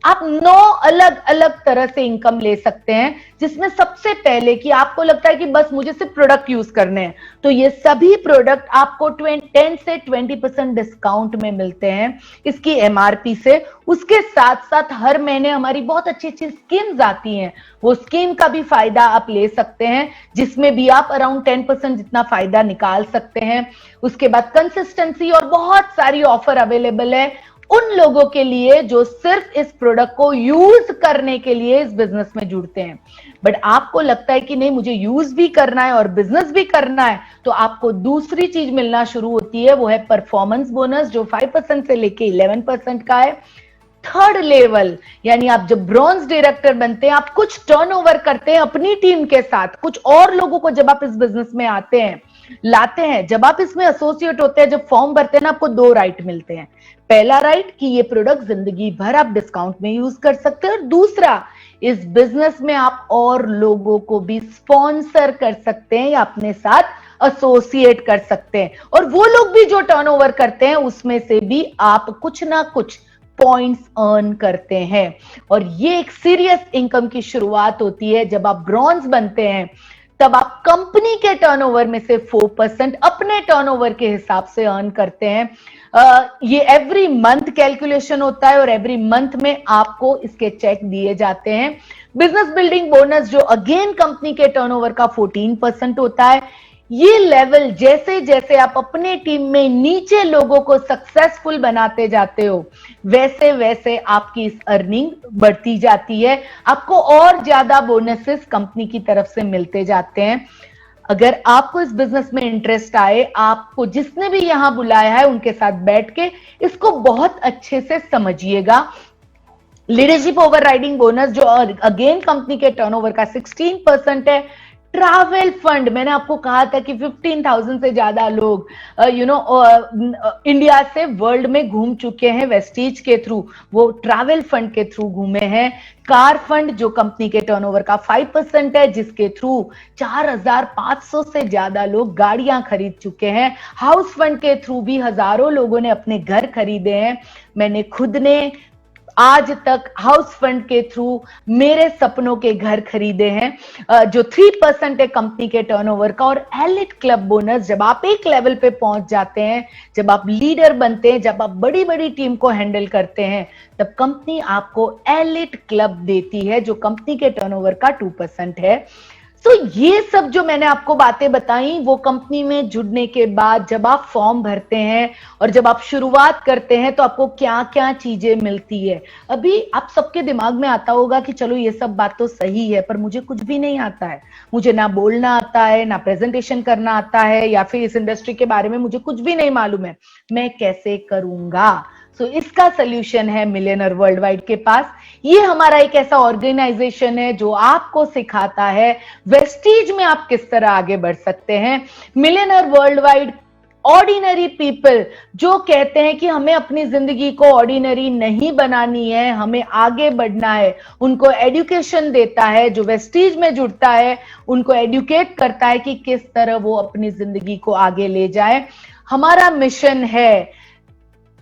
आप 9 अलग अलग तरह से इनकम ले सकते हैं। जिसमें सबसे पहले कि आपको लगता है कि बस मुझे सिर्फ प्रोडक्ट यूज करने हैं, तो ये सभी प्रोडक्ट आपको 10 से 20% डिस्काउंट में मिलते हैं इसकी एमआरपी से। उसके साथ साथ हर महीने हमारी बहुत अच्छी अच्छी स्कीम्स आती हैं, वो स्कीम का भी फायदा आप ले सकते हैं जिसमें भी आप अराउंड 10% जितना फायदा निकाल सकते हैं। उसके बाद कंसिस्टेंसी और बहुत सारी ऑफर अवेलेबल है उन लोगों के लिए जो सिर्फ इस प्रोडक्ट को यूज करने के लिए इस बिजनेस में जुड़ते हैं। बट आपको लगता है कि नहीं, मुझे यूज भी करना है और बिजनेस भी करना है, तो आपको दूसरी चीज मिलना शुरू होती है, वो है परफॉर्मेंस बोनस जो 5% से लेके 11% का है। थर्ड लेवल यानी आप जब ब्रॉन्ज डायरेक्टर बनते हैं, आप कुछ टर्नओवर करते हैं अपनी टीम के साथ, कुछ और लोगों को जब आप इस बिजनेस में आते हैं, लाते हैं, जब आप इसमें एसोसिएट होते हैं, जब फॉर्म भरते हैं ना, आपको 2 राइट मिलते हैं। पहला राइट कि ये प्रोडक्ट जिंदगी भर आप डिस्काउंट में यूज कर सकते हैं और दूसरा, इस बिजनेस में आप और लोगों को भी स्पॉन्सर कर सकते हैं या अपने साथ एसोसिएट कर सकते हैं और वो लोग भी जो टर्नओवर करते हैं उसमें से भी आप कुछ ना कुछ पॉइंट्स अर्न करते हैं। और ये एक सीरियस इनकम की शुरुआत होती है। जब आप ब्रॉन्ज बनते हैं तब आप कंपनी के टर्नओवर में से 4% अपने टर्नओवर के हिसाब से अर्न करते हैं। ये एवरी मंथ कैलकुलेशन होता है और एवरी मंथ में आपको इसके चेक दिए जाते हैं। बिजनेस बिल्डिंग बोनस जो अगेन कंपनी के टर्नओवर का 14% होता है। ये लेवल जैसे जैसे आप अपने टीम में नीचे लोगों को सक्सेसफुल बनाते जाते हो, वैसे वैसे आपकी इस अर्निंग बढ़ती जाती है, आपको और ज्यादा बोनसेस कंपनी की तरफ से मिलते जाते हैं। अगर आपको इस बिजनेस में इंटरेस्ट आए, आपको जिसने भी यहां बुलाया है उनके साथ बैठ के इसको बहुत अच्छे से समझिएगा। लीडरशिप ओवरराइडिंग बोनस जो अगेन कंपनी के टर्नओवर का 16% है। ट्रैवल फंड, मैंने आपको कहा था कि 15,000 से ज्यादा लोग इंडिया से वर्ल्ड में घूम चुके हैं वेस्टीज के थ्रू, वो ट्रैवल फंड के थ्रू घूमे हैं। कार फंड जो कंपनी के टर्नओवर का 5% है, जिसके थ्रू 4,500 से ज्यादा लोग गाड़ियां खरीद चुके हैं। हाउस फंड के थ्रू भी हजारों लोगों ने अपने घर खरीदे हैं। मैंने खुद ने आज तक हाउस फंड के थ्रू मेरे सपनों के घर खरीदे हैं जो 3% है कंपनी के टर्नओवर का। और एलिट क्लब बोनस, जब आप एक लेवल पे पहुंच जाते हैं, जब आप लीडर बनते हैं, जब आप बड़ी बड़ी टीम को हैंडल करते हैं, तब कंपनी आपको एलिट क्लब देती है जो कंपनी के टर्नओवर का 2% है। तो ये सब जो मैंने आपको बातें बताई, वो कंपनी में जुड़ने के बाद जब आप फॉर्म भरते हैं और जब आप शुरुआत करते हैं तो आपको क्या क्या चीजें मिलती है। अभी आप सबके दिमाग में आता होगा कि चलो ये सब बात तो सही है, पर मुझे कुछ भी नहीं आता है, मुझे ना बोलना आता है, ना प्रेजेंटेशन करना आता है, या फिर इस इंडस्ट्री के बारे में मुझे कुछ भी नहीं मालूम है, मैं कैसे करूंगा। सो इसका सोल्यूशन है मिलियनर वर्ल्ड वाइड के पास। ये हमारा एक ऐसा ऑर्गेनाइजेशन है जो आपको सिखाता है वेस्टीज में आप किस तरह आगे बढ़ सकते हैं। Millionaire world wide ordinary people जो कहते हैं कि हमें अपनी जिंदगी को ऑर्डिनरी नहीं बनानी है, हमें आगे बढ़ना है, उनको एजुकेशन देता है। जो वेस्टीज में जुड़ता है उनको एजुकेट करता है कि किस तरह वो अपनी जिंदगी को आगे ले जाए। हमारा मिशन है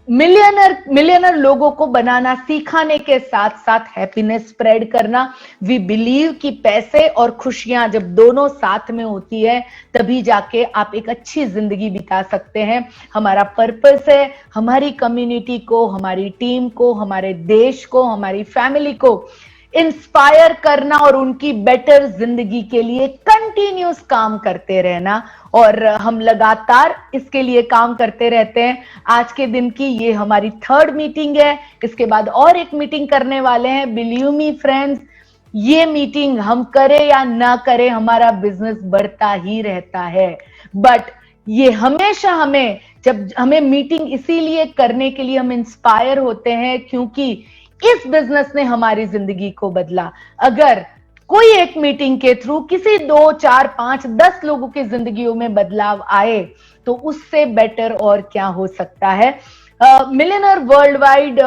मिलियनर लोगों को बनाना, सिखाने के साथ साथ हैप्पीनेस स्प्रेड करना। वी बिलीव कि पैसे और खुशियां जब दोनों साथ में होती है तभी जाके आप एक अच्छी जिंदगी बिता सकते हैं। हमारा पर्पस है हमारी कम्युनिटी को, हमारी टीम को, हमारे देश को, हमारी फैमिली को इंस्पायर करना और उनकी बेटर जिंदगी के लिए कंटिन्यूस काम करते रहना। और हम लगातार इसके लिए काम करते रहते हैं। आज के दिन की ये हमारी 3rd मीटिंग है, इसके बाद और एक मीटिंग करने वाले हैं। बिलीव मी फ्रेंड्स, ये मीटिंग हम करें या ना करें हमारा बिजनेस बढ़ता ही रहता है। बट ये हमेशा जब हमें मीटिंग इसीलिए करने के लिए हम इंस्पायर होते हैं क्योंकि इस बिजनेस ने हमारी जिंदगी को बदला। अगर कोई एक मीटिंग के थ्रू किसी 2, 4, 5, 10 लोगों की जिंदगियों में बदलाव आए तो उससे बेटर और क्या हो सकता है। मिलियनर वर्ल्ड वाइड,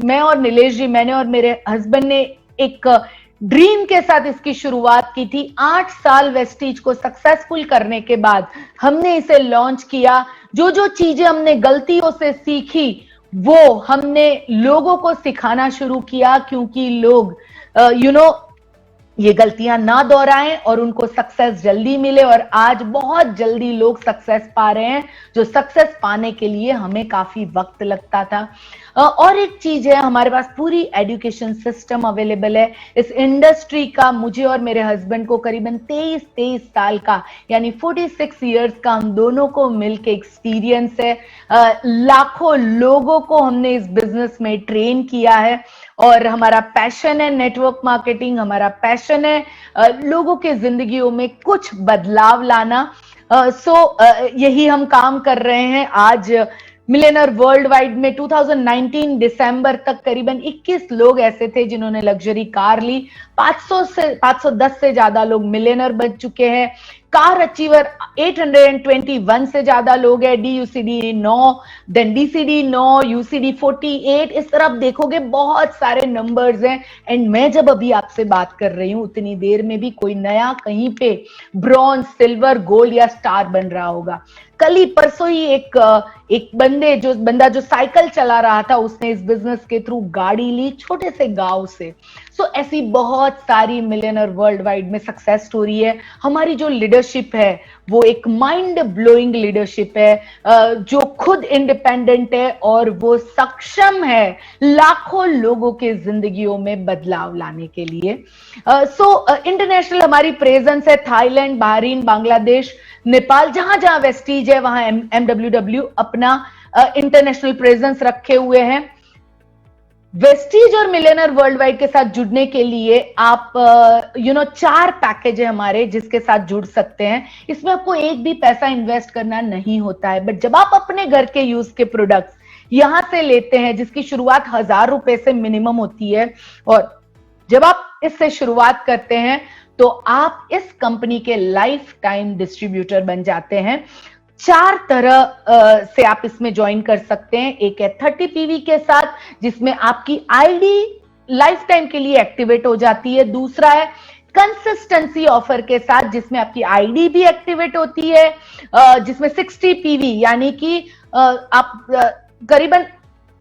मैं और नीलेश जी, मैंने और मेरे हस्बैंड ने एक ड्रीम के साथ इसकी शुरुआत की थी। 8 साल वेस्टीज को सक्सेसफुल करने के बाद हमने इसे लॉन्च किया। जो चीजें हमने गलतियों से सीखी वो हमने लोगों को सिखाना शुरू किया, क्योंकि लोग ये गलतियां ना दोहराएं और उनको सक्सेस जल्दी मिले। और आज बहुत जल्दी लोग सक्सेस पा रहे हैं, जो सक्सेस पाने के लिए हमें काफी वक्त लगता था। और एक चीज है, हमारे पास पूरी एजुकेशन सिस्टम अवेलेबल है। इस इंडस्ट्री का मुझे और मेरे हस्बैंड को करीबन 23 साल का, यानी 46 इयर्स का हम दोनों को मिलकर एक्सपीरियंस है। लाखों लोगों को हमने इस बिजनेस में ट्रेन किया है और हमारा पैशन है नेटवर्क मार्केटिंग, हमारा पैशन है लोगों के जिंदगियों में कुछ बदलाव लाना। यही हम काम कर रहे हैं। आज मिलियनर वर्ल्ड वाइड में 2019 दिसंबर तक करीबन 21 लोग ऐसे थे जिन्होंने लग्जरी कार ली। 510 से ज्यादा लोग मिलियनर बन चुके हैं। कार अचीवर 821 से ज्यादा लोग हैं। DUCD 9, देन DCD 9, UCD 48, इस तरह आप देखोगे बहुत सारे नंबर्स हैं। एंड मैं जब अभी आपसे बात कर रही हूं उतनी देर में भी कोई नया कहीं पे ब्रॉन्ज, सिल्वर, गोल्ड या स्टार बन रहा होगा। कल ही परसों ही एक बंदा जो साइकिल चला रहा था, उसने इस बिजनेस के थ्रू गाड़ी ली छोटे से गांव से। ऐसी बहुत सारी मिलियनर वर्ल्ड वाइड में सक्सेस स्टोरी है। हमारी जो लीडरशिप है वो एक माइंड ब्लोइंग लीडरशिप है, जो खुद इंडिपेंडेंट है और वो सक्षम है लाखों लोगों के जिंदगियों में बदलाव लाने के लिए। इंटरनेशनल हमारी प्रेजेंस है। थाईलैंड, बहरीन, बांग्लादेश, नेपाल, जहां जहां वेस्टीज है वहां MWW अपना इंटरनेशनल प्रेजेंस रखे हुए हैं। वेस्टीज और मिलियनर वर्ल्ड वाइड के साथ जुड़ने के लिए आप 4 पैकेज है हमारे जिसके साथ जुड़ सकते हैं। इसमें आपको एक भी पैसा इन्वेस्ट करना नहीं होता है, बट जब आप अपने घर के यूज के प्रोडक्ट्स यहां से लेते हैं जिसकी शुरुआत 1000 रुपए से मिनिमम होती है, और जब आप इससे शुरुआत करते हैं तो आप इस कंपनी के लाइफ टाइम डिस्ट्रीब्यूटर बन जाते हैं। 4 तरह से आप इसमें ज्वाइन कर सकते हैं। एक है 30 PV के साथ, जिसमें आपकी आईडी लाइफ टाइम के लिए एक्टिवेट हो जाती है। दूसरा है कंसिस्टेंसी ऑफर के साथ, जिसमें आपकी आईडी भी एक्टिवेट होती है, जिसमें 60 PV यानी कि आप करीबन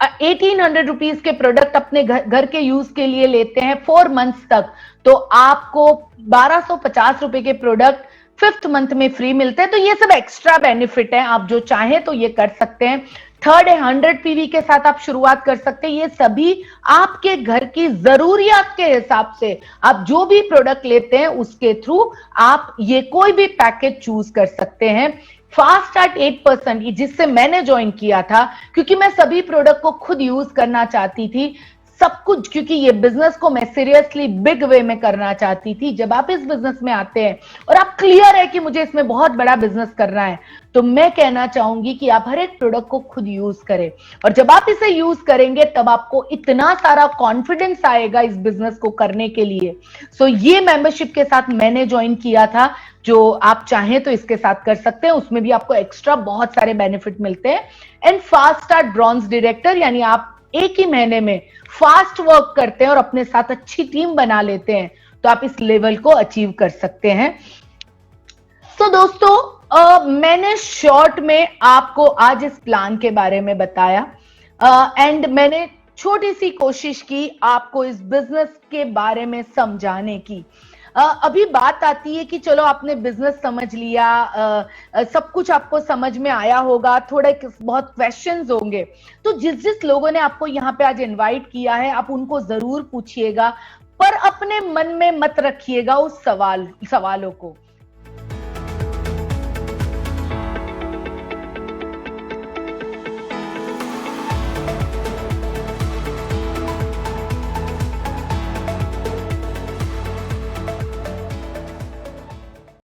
1800 रुपीज के प्रोडक्ट अपने घर के यूज के लिए लेते हैं 4 मंथ्स तक, तो आपको 1250 रुपए के प्रोडक्ट 5th मंथ में फ्री मिलते हैं। तो ये सब एक्स्ट्रा बेनिफिट है, आप जो चाहें तो ये कर सकते हैं। थर्ड है 100 पीवी के साथ आप शुरुआत कर सकते हैं। ये सभी आपके घर की जरूरियात के हिसाब से आप जो भी प्रोडक्ट लेते हैं उसके थ्रू आप ये कोई भी पैकेज चूज कर सकते हैं। फास्ट स्टार्ट 8%, जिससे मैंने ज्वाइन किया था क्योंकि मैं सभी प्रोडक्ट को खुद यूज करना चाहती थी, सब कुछ, क्योंकि ये बिजनेस को मैं सीरियसली बिग वे में करना चाहती थी। जब आप इस बिजनेस में आते हैं और आप क्लियर है कि मुझे इसमें बहुत बड़ा बिजनेस करना है, तो मैं कहना चाहूंगी कि आप हर एक प्रोडक्ट को खुद यूज करें। और जब आप इसे यूज करेंगे तब आपको इतना सारा कॉन्फिडेंस आएगा इस बिजनेस को करने के लिए। सो ये मेंबरशिप के साथ मैंने ज्वाइन किया था, जो आप चाहें तो इसके साथ कर सकते हैं। उसमें भी आपको एक्स्ट्रा बहुत सारे बेनिफिट मिलते हैं। And fast start bronze director, यानी आप एक ही महीने में फास्ट वर्क करते हैं और अपने साथ अच्छी टीम बना लेते हैं, तो आप इस लेवल को अचीव कर सकते हैं। तो दोस्तों मैंने शॉर्ट में आपको आज इस प्लान के बारे में बताया एंड मैंने छोटी सी कोशिश की आपको इस बिजनेस के बारे में समझाने की। अभी बात आती है कि चलो आपने बिजनेस समझ लिया, सब कुछ आपको समझ में आया होगा, थोड़े बहुत क्वेश्चंस होंगे, तो जिस जिस लोगों ने आपको यहाँ पे आज इनवाइट किया है आप उनको जरूर पूछिएगा, पर अपने मन में मत रखिएगा उस सवालों को।